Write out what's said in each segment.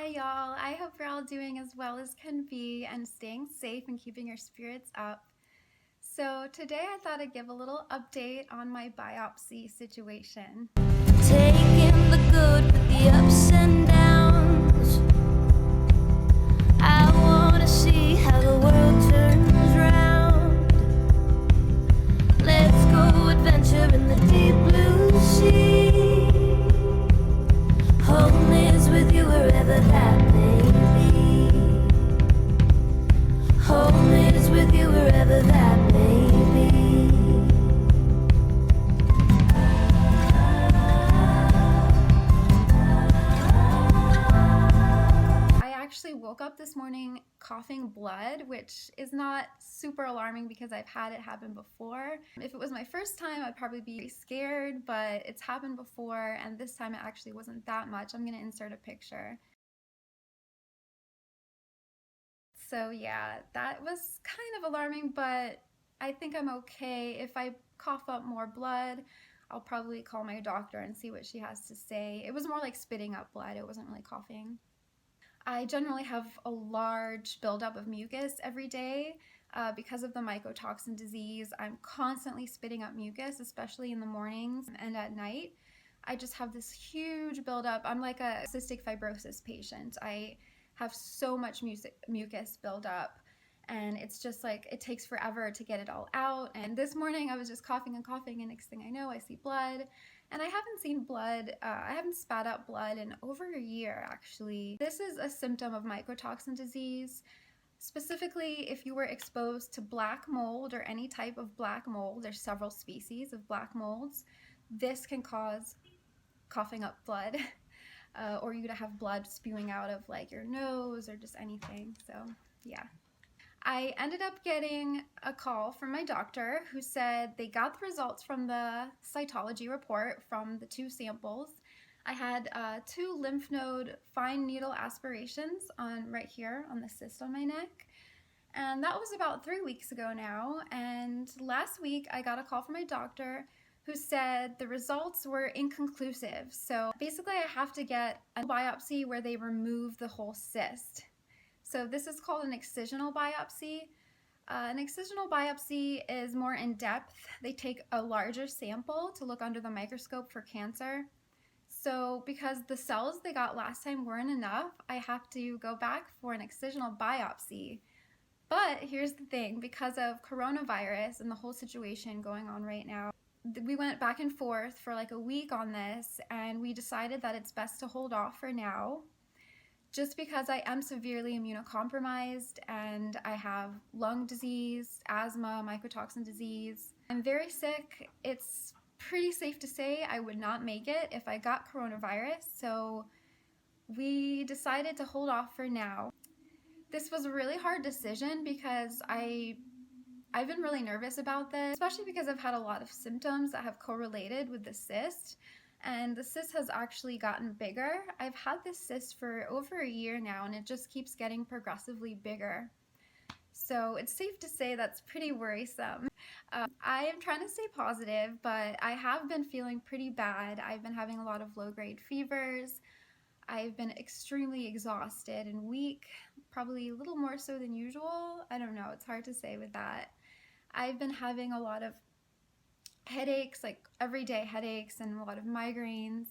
Hi y'all, I hope you're all doing as well as can be and staying safe and keeping your spirits up. So today I thought I'd give a little update on my biopsy situation. Taking the good with the ups and downs. I wanna see how the world turns round. Let's go adventure in the deep blue sea. Home is with you wherever that may be. Home is with you wherever that may be. I actually woke up this morning coughing blood, which is not super alarming because I've had it happen before. If it was my first time, I'd probably be scared, but it's happened before, and this time it actually wasn't that much. I'm gonna insert a picture. So yeah, that was kind of alarming, but I think I'm okay. If I cough up more blood, I'll probably call my doctor and see what she has to say. It was more like spitting up blood, it wasn't really coughing. I generally have a large buildup of mucus every day. Because of the mycotoxin disease, I'm constantly spitting up mucus, especially in the mornings and at night. I just have this huge buildup. I'm like a cystic fibrosis patient. I have so much mucus buildup, and it's just like it takes forever to get it all out. And this morning I was just coughing and coughing, and next thing I know, I see blood. And I haven't seen blood, I haven't spat out blood in over a year actually. This is a symptom of mycotoxin disease. Specifically, if you were exposed to black mold or any type of black mold, there's several species of black molds, this can cause coughing up blood. Or you to have blood spewing out of like your nose or just anything. So yeah. I ended up getting a call from my doctor who said they got the results from the cytology report from the 2 samples. I had 2 lymph node fine needle aspirations on right here on the cyst on my neck. And that was about 3 weeks ago now. And last week I got a call from my doctor who said the results were inconclusive. So basically I have to get a biopsy where they remove the whole cyst. So this is called an excisional biopsy. An excisional biopsy is more in depth. They take a larger sample to look under the microscope for cancer. So because the cells they got last time weren't enough, I have to go back for an excisional biopsy. But here's the thing, because of coronavirus and the whole situation going on right now, we went back and forth for like a week on this, and we decided that it's best to hold off for now. Just because I am severely immunocompromised and I have lung disease, asthma, mycotoxin disease. I'm very sick. It's pretty safe to say I would not make it if I got coronavirus, so we decided to hold off for now. This was a really hard decision because I've been really nervous about this, especially because I've had a lot of symptoms that have correlated with the cyst. And the cyst has actually gotten bigger. I've had this cyst for over a year now, and it just keeps getting progressively bigger. So it's safe to say that's pretty worrisome. I am trying to stay positive, but I have been feeling pretty bad. I've been having a lot of low-grade fevers. I've been extremely exhausted and weak, probably a little more so than usual. I don't know, it's hard to say with that. I've been having a lot of headaches, like everyday headaches, and a lot of migraines.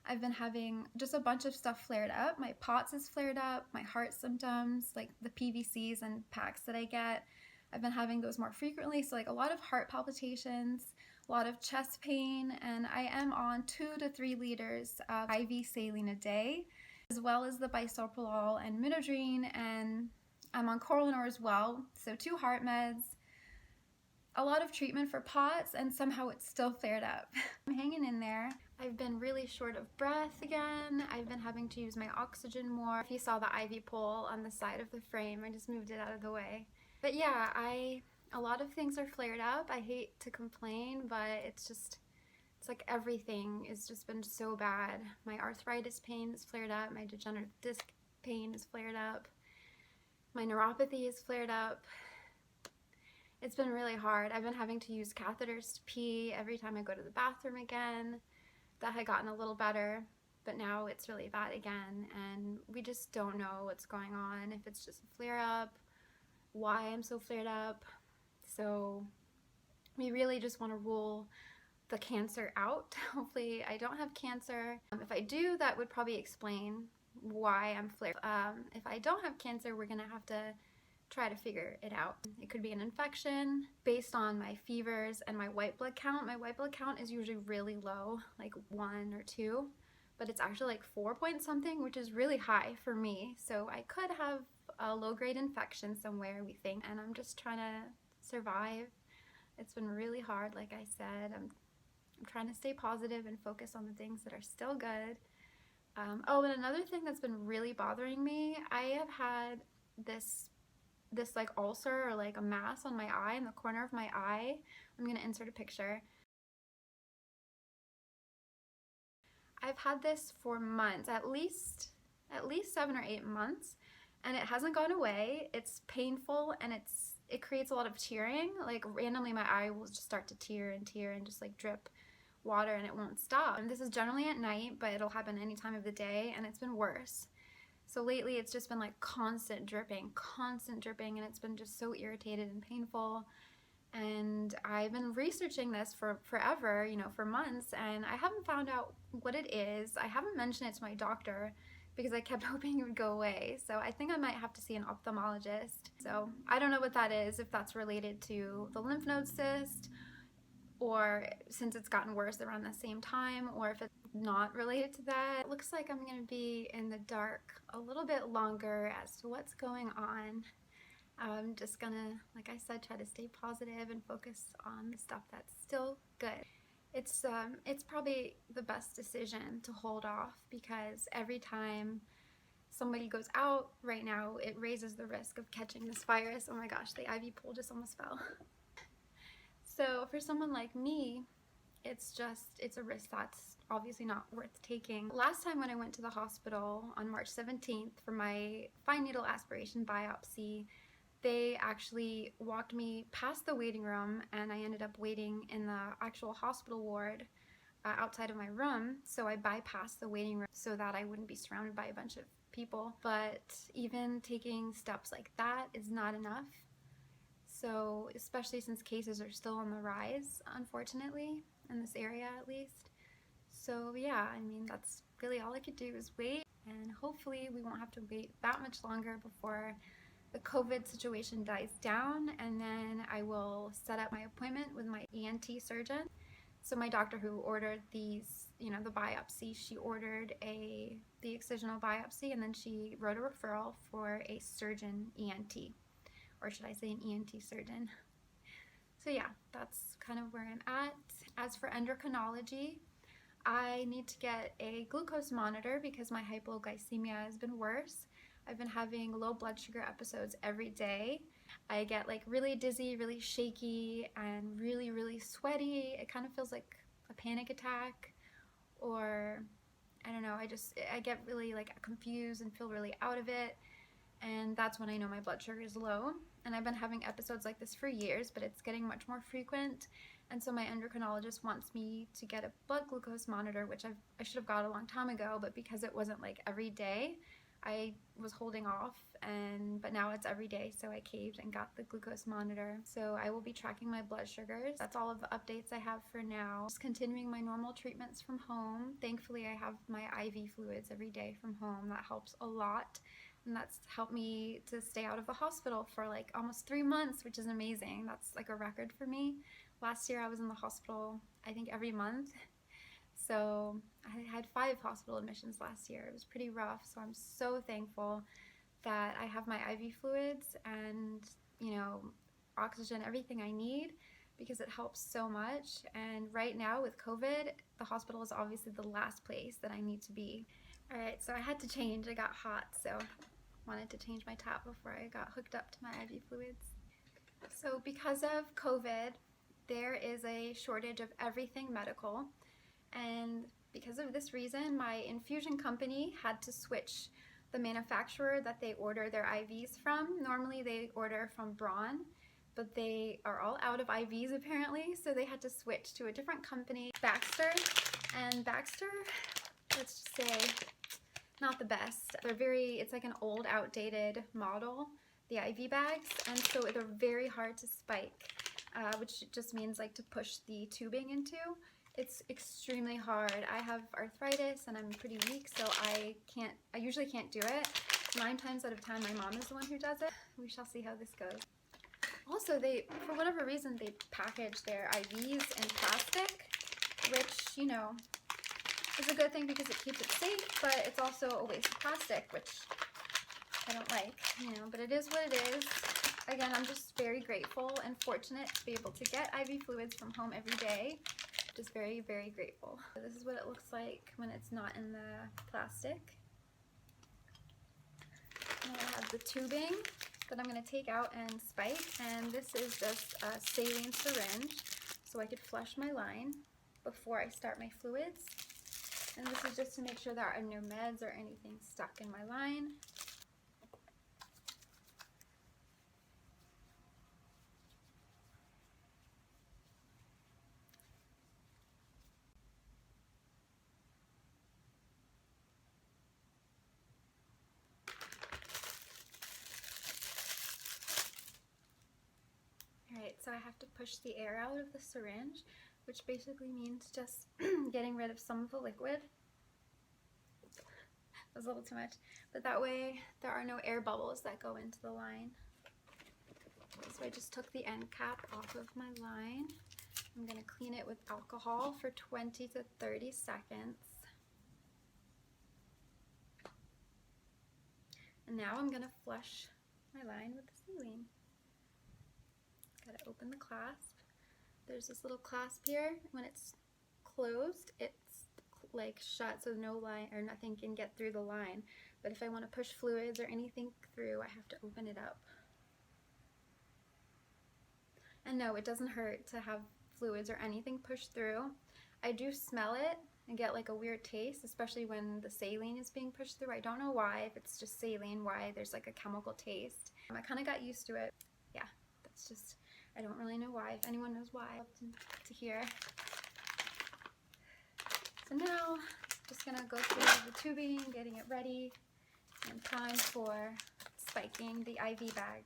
I've been having just a bunch of stuff flared up. My POTS has flared up, my heart symptoms, like the PVCs and PACs that I get. I've been having those more frequently, so like a lot of heart palpitations, a lot of chest pain, and I am on 2 to 3 liters of IV saline a day, as well as the bisoprolol and midodrine, and I'm on Corlinor as well, so 2 heart meds, a lot of treatment for POTS, and somehow it's still flared up. I'm hanging in there. I've been really short of breath again. I've been having to use my oxygen more. If you saw the IV pole on the side of the frame, I just moved it out of the way. But yeah, a lot of things are flared up. I hate to complain, but it's like everything has just been so bad. My arthritis pain is flared up. My degenerative disc pain is flared up. My neuropathy is flared up. It's been really hard. I've been having to use catheters to pee every time I go to the bathroom again. That had gotten a little better. but now it's really bad again, and we just don't know what's going on, if it's just a flare-up, why I'm so flared up. So we really just want to rule the cancer out. Hopefully I don't have cancer. If I do, that would probably explain why I'm flared. If I don't have cancer, we're gonna have to try to figure it out. It could be an infection based on my fevers and my white blood count. My white blood count is usually really low, like 1 or 2, but it's actually like 4 point something, which is really high for me. So I could have a low-grade infection somewhere, we think, and I'm just trying to survive. It's been really hard, like I said. I'm trying to stay positive and focus on the things that are still good. Oh, and another thing that's been really bothering me, I have had this like ulcer or like a mass on my eye, in the corner of my eye. I'm gonna insert a picture. I've had this for months, at least 7 or 8 months, and it hasn't gone away. It's painful, and it creates a lot of tearing. Like randomly my eye will just start to tear and just like drip water, and it won't stop. And this is generally at night, but it'll happen any time of the day, and it's been worse. So lately it's just been like constant dripping, and it's been just so irritated and painful. And I've been researching this for forever, you know, for months, and I haven't found out what it is. I haven't mentioned it to my doctor because I kept hoping it would go away. So I think I might have to see an ophthalmologist. So I don't know what that is, if that's related to the lymph node cyst, or since it's gotten worse around the same time, or if it's not related to that. It looks like I'm gonna be in the dark a little bit longer as to what's going on. I'm just gonna, like I said, try to stay positive and focus on the stuff that's still good. It's probably the best decision to hold off, because every time somebody goes out right now, it raises the risk of catching this virus. Oh my gosh, the IV pole just almost fell. So for someone like me, it's a risk that's obviously not worth taking. Last time when I went to the hospital on March 17th for my fine needle aspiration biopsy, they actually walked me past the waiting room, and I ended up waiting in the actual hospital ward outside of my room. So I bypassed the waiting room so that I wouldn't be surrounded by a bunch of people. But even taking steps like that is not enough. So especially since cases are still on the rise, unfortunately, in this area at least. So yeah, I mean, that's really all I could do is wait, and hopefully we won't have to wait that much longer before the COVID situation dies down, and then I will set up my appointment with my ENT surgeon. So my doctor who ordered these, you know, the biopsy, she ordered the excisional biopsy, and then she wrote a referral for a surgeon ENT, or should I say an ENT surgeon. So yeah, that's kind of where I'm at. As for endocrinology, I need to get a glucose monitor because my hypoglycemia has been worse. I've been having low blood sugar episodes every day. I get like really dizzy, really shaky, and really sweaty. It kind of feels like a panic attack, or I don't know, I get really like confused and feel really out of it. And that's when I know my blood sugar is low. And I've been having episodes like this for years, but it's getting much more frequent. And so my endocrinologist wants me to get a blood glucose monitor, which I should have got a long time ago, but because it wasn't like every day, I was holding off, but now it's every day, so I caved and got the glucose monitor. So I will be tracking my blood sugars. That's all of the updates I have for now. Just continuing my normal treatments from home. Thankfully, I have my IV fluids every day from home. That helps a lot. And that's helped me to stay out of the hospital for like almost 3 months, which is amazing. That's like a record for me. Last year I was in the hospital, I think every month. So I had 5 hospital admissions last year. It was pretty rough. So I'm so thankful that I have my IV fluids and, you know, oxygen, everything I need, because it helps so much. And right now with COVID, the hospital is obviously the last place that I need to be. All right, so I had to change. I got hot, so wanted to change my tap before I got hooked up to my IV fluids. So because of COVID, there is a shortage of everything medical, and because of this reason, my infusion company had to switch the manufacturer that they order their IVs from. Normally they order from Braun, but they are all out of IVs apparently, so they had to switch to a different company, Baxter. And Baxter, let's just say, not the best. It's like an old, outdated model, the IV bags, and so they're very hard to spike, which just means like to push the tubing into. It's extremely hard. I have arthritis and I'm pretty weak, so I usually can't do it. 9 times out of 10, my mom is the one who does it. We shall see how this goes. Also, for whatever reason, they package their IVs in plastic, which, you know, is a good thing because it keeps it safe, but it's also a waste of plastic, which I don't like, you know, but it is what it is. Again, I'm just very grateful and fortunate to be able to get IV fluids from home every day. Just very, very grateful. This is what it looks like when it's not in the plastic. And I have the tubing that I'm going to take out and spike, and this is just a saline syringe, so I could flush my line before I start my fluids. And this is just to make sure there are no meds or anything stuck in my line. Alright, so I have to push the air out of the syringe, which basically means just getting rid of some of the liquid. That was a little too much, but that way there are no air bubbles that go into the line. So I just took the end cap off of my line. I'm going to clean it with alcohol for 20 to 30 seconds. And now I'm going to flush my line with the saline. Got to open the clasp. There's this little clasp here. When it's closed, it's like shut, so no line or nothing can get through the line. But if I want to push fluids or anything through, I have to open it up. And no, it doesn't hurt to have fluids or anything pushed through. I do smell it and get like a weird taste, especially when the saline is being pushed through. I don't know why, if it's just saline, why there's like a chemical taste. I kind of got used to it. Yeah, that's just, I don't really know why. If anyone knows why, I'd love to hear. So now, just gonna go through the tubing, getting it ready, and time for spiking the IV bag.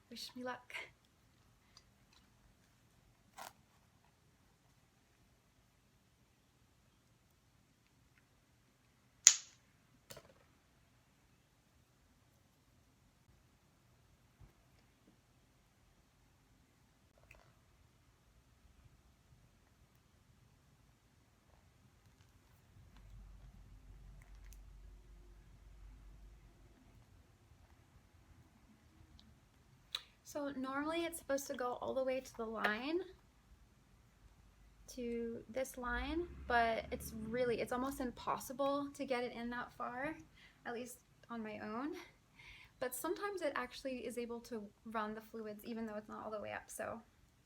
Wish me luck. So normally it's supposed to go all the way to the line, to this line, but it's almost impossible to get it in that far, at least on my own. But sometimes it actually is able to run the fluids even though it's not all the way up, so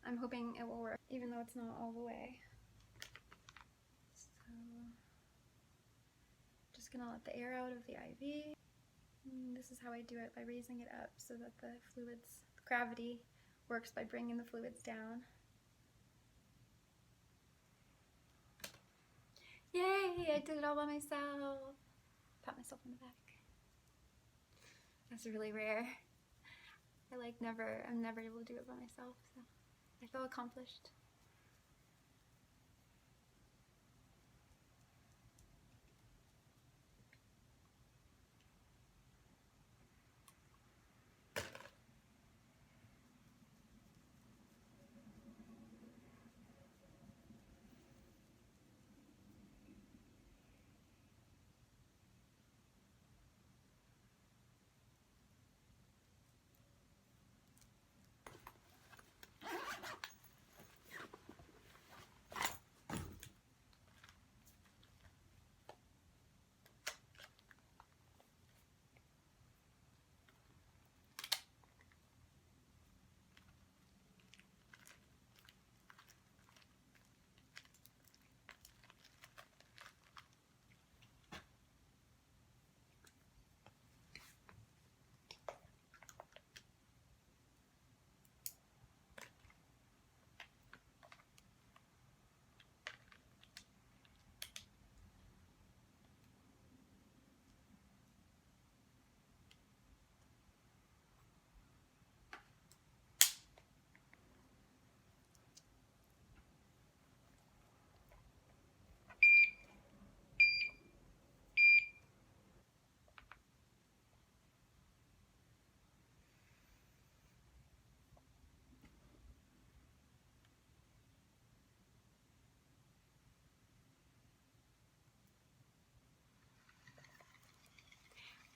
I'm hoping it will work even though it's not all the way. So just gonna let the air out of the IV. And this is how I do it, by raising it up so that the gravity works by bringing the fluids down. Yay! I did it all by myself. Pat myself on the back. That's really rare. I'm never able to do it by myself, so I feel accomplished.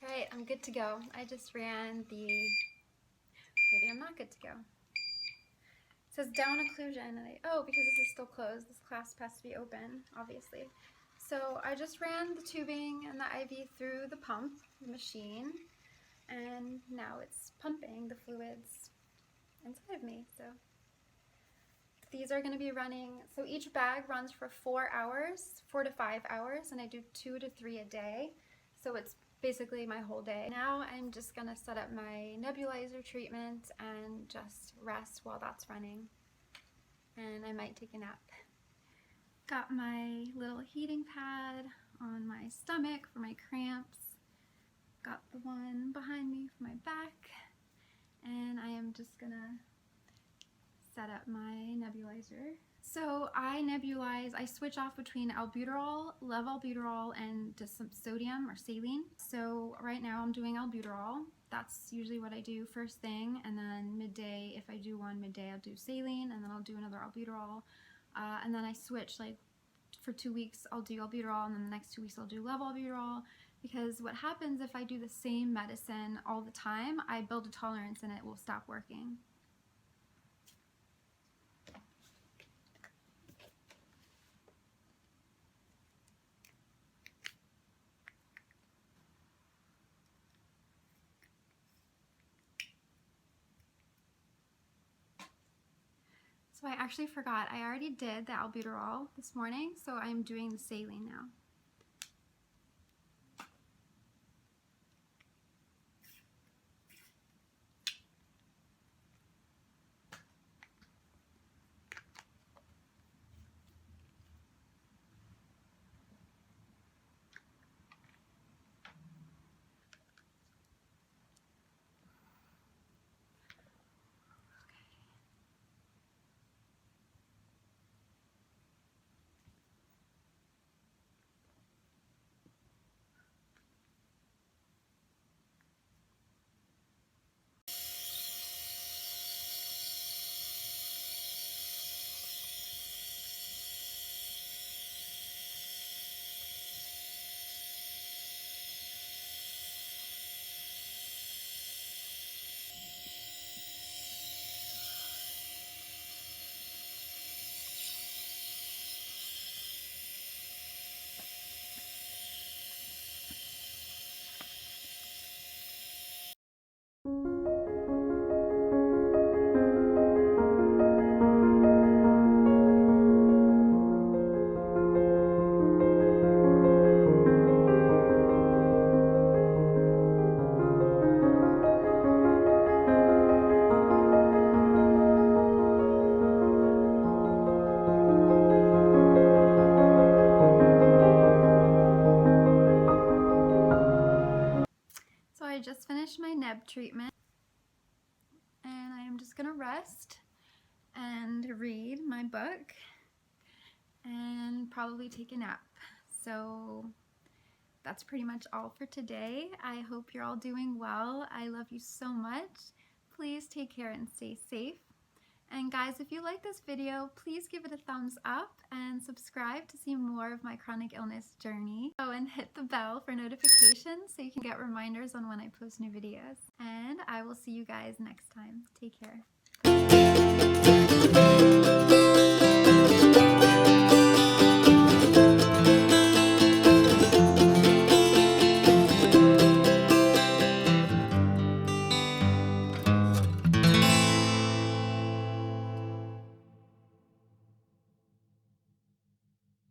Alright, I'm good to go. I just ran the... Maybe I'm not good to go. It says down occlusion, and oh, because this is still closed. This clasp has to be open, obviously. So I just ran the tubing and the IV through the pump, the machine, and now it's pumping the fluids inside of me. So these are going to be running, so each bag runs for 4 hours, 4 to 5 hours, and I do 2 to 3 a day. So it's basically my whole day. Now I'm just going to set up my nebulizer treatment and just rest while that's running. And I might take a nap. Got my little heating pad on my stomach for my cramps. Got the one behind me for my back. And I am just gonna set up my nebulizer. So I nebulize, I switch off between albuterol, levalbuterol, and just some sodium or saline. So right now I'm doing albuterol. That's usually what I do first thing, and then midday, if I do one midday, I'll do saline, and then I'll do another albuterol. And then I switch, like for 2 weeks I'll do albuterol, and then the next 2 weeks I'll do levalbuterol, because what happens if I do the same medicine all the time, I build a tolerance and it will stop working. So I actually forgot, I already did the albuterol this morning, so I'm doing the saline now. I just finished my neb treatment, and I am just gonna rest and read my book and probably take a nap. So that's pretty much all for today. I hope you're all doing well. I love you so much. Please take care and stay safe. And guys, if you like this video, please give it a thumbs up and subscribe to see more of my chronic illness journey. Oh, and hit the bell for notifications so you can get reminders on when I post new videos. And I will see you guys next time. Take care.